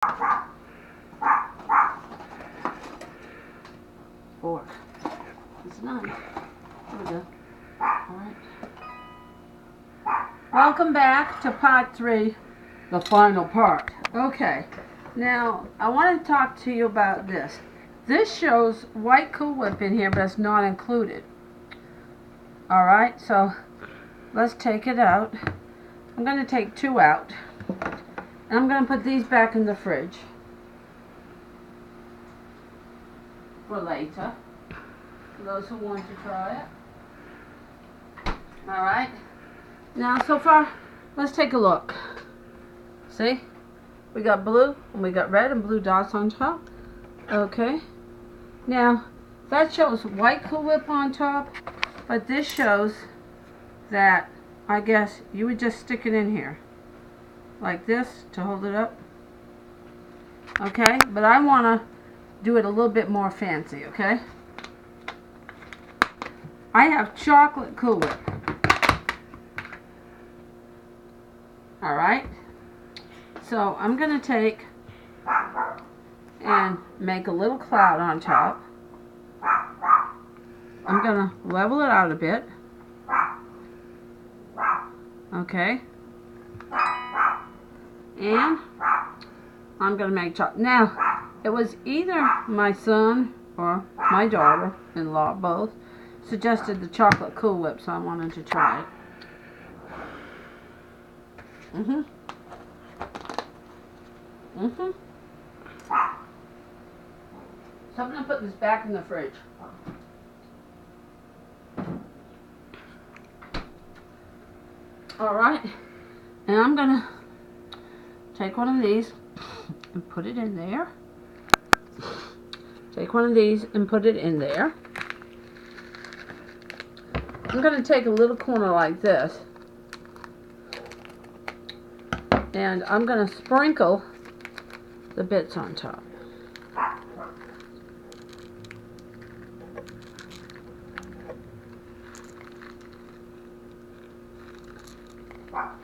4. It's 9. There we go. Alright. Welcome back to part 3, the final part. Okay, now I want to talk to you about this. This shows white Cool Whip in here, but it's not included. Alright, so let's take it out. I'm going to take 2 out. And I'm going to put these back in the fridge for later, for those who want to try it. Alright, now so far, let's take a look. See? We got blue, and we got red and blue dots on top. Okay. Now, that shows white Cool Whip on top, but this shows that, I guess, you would just stick it in here. Like this, to hold it up. Okay? But I want to do it a little bit more fancy, okay? I have chocolate Cool Whip. Alright? So I'm going to take and make a little cloud on top. I'm going to level it out a bit. Okay? And I'm going to make chocolate. Now, it was either my son or my daughter-in-law, both, suggested the chocolate Cool Whip, so I wanted to try it. So I'm going to put this back in the fridge. Alright, and I'm going to take one of these and put it in there. Take one of these and put it in there. I'm going to take a little corner like this, and I'm going to sprinkle the bits on top.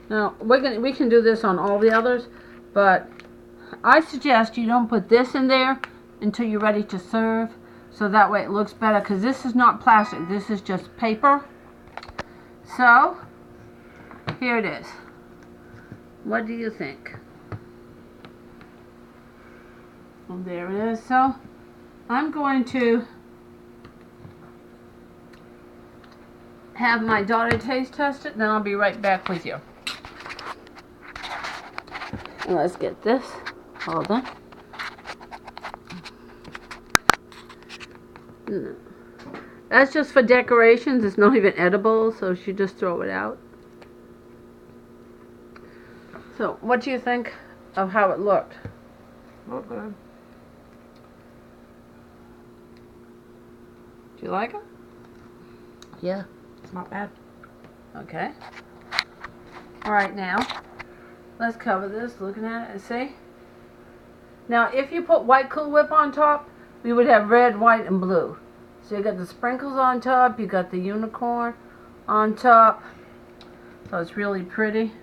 Now, we can do this on all the others, but I suggest you don't put this in there until you're ready to serve, so that way it looks better, because this is not plastic, this is just paper. So, here it is. What do you think? Well, there it is. So, I'm going to have my daughter taste test it, then I'll be right back with you. Let's get this. Hold on. No. That's just for decorations. It's not even edible, so she just throw it out. So, what do you think of how it looked? Not good. Do you like it? Yeah, it's not bad. Okay. Alright, now, let's cover this, looking at it, and see? Now, if you put white Cool Whip on top, we would have red, white, and blue. So you got the sprinkles on top, you got the unicorn on top. So it's really pretty.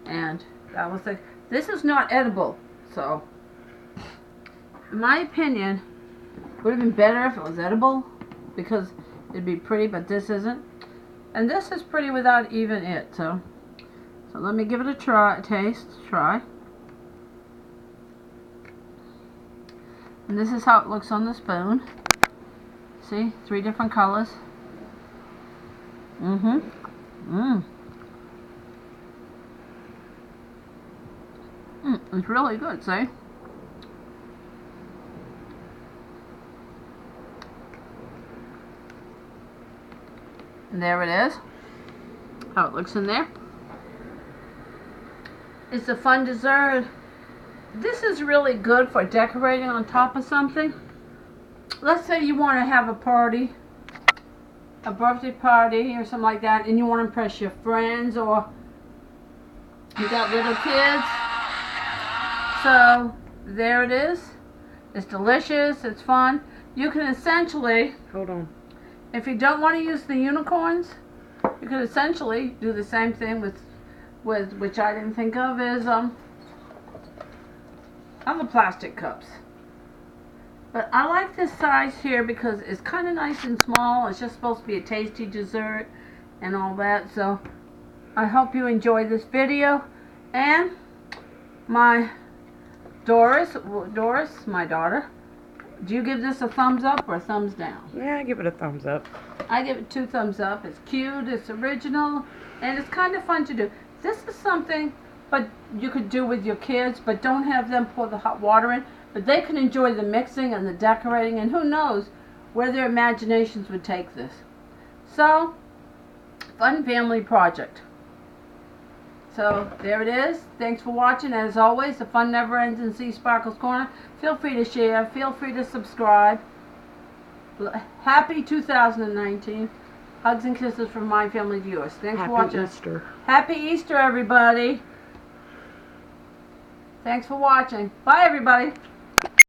And that was like, this is not edible. So, in my opinion, it would have been better if it was edible, because it'd be pretty, but this isn't. And this is pretty without even it, so let me give it a try, try. And this is how it looks on the spoon. See, 3 different colors. It's really good, see? And there it is. How it looks in there. It's a fun dessert. This is really good for decorating on top of something. Let's say you want to have a party, a birthday party or something like that, and you want to impress your friends, or you got little kids. So there it is. It's delicious. It's fun. You can essentially, Hold on. if you don't want to use the unicorns, you could essentially do the same thing with which I didn't think of, is other plastic cups. But I like this size here because it's kind of nice and small. It's just supposed to be a tasty dessert and all that. So I hope you enjoy this video. And my Doris, my daughter, do you give this a thumbs up or a thumbs down? Yeah, I give it a thumbs up. I give it 2 thumbs up. It's cute, it's original, and it's kind of fun to do. This is something but you could do with your kids, but don't have them pour the hot water in. But they can enjoy the mixing and the decorating, and who knows where their imaginations would take this. So, fun family project. So, there it is. Thanks for watching. As always, the fun never ends in Sea Sparkles Corner. Feel free to share. Feel free to subscribe. Happy 2019. Hugs and kisses from my family viewers. Thanks for watching. Happy Easter. Happy Easter, everybody. Thanks for watching. Bye, everybody.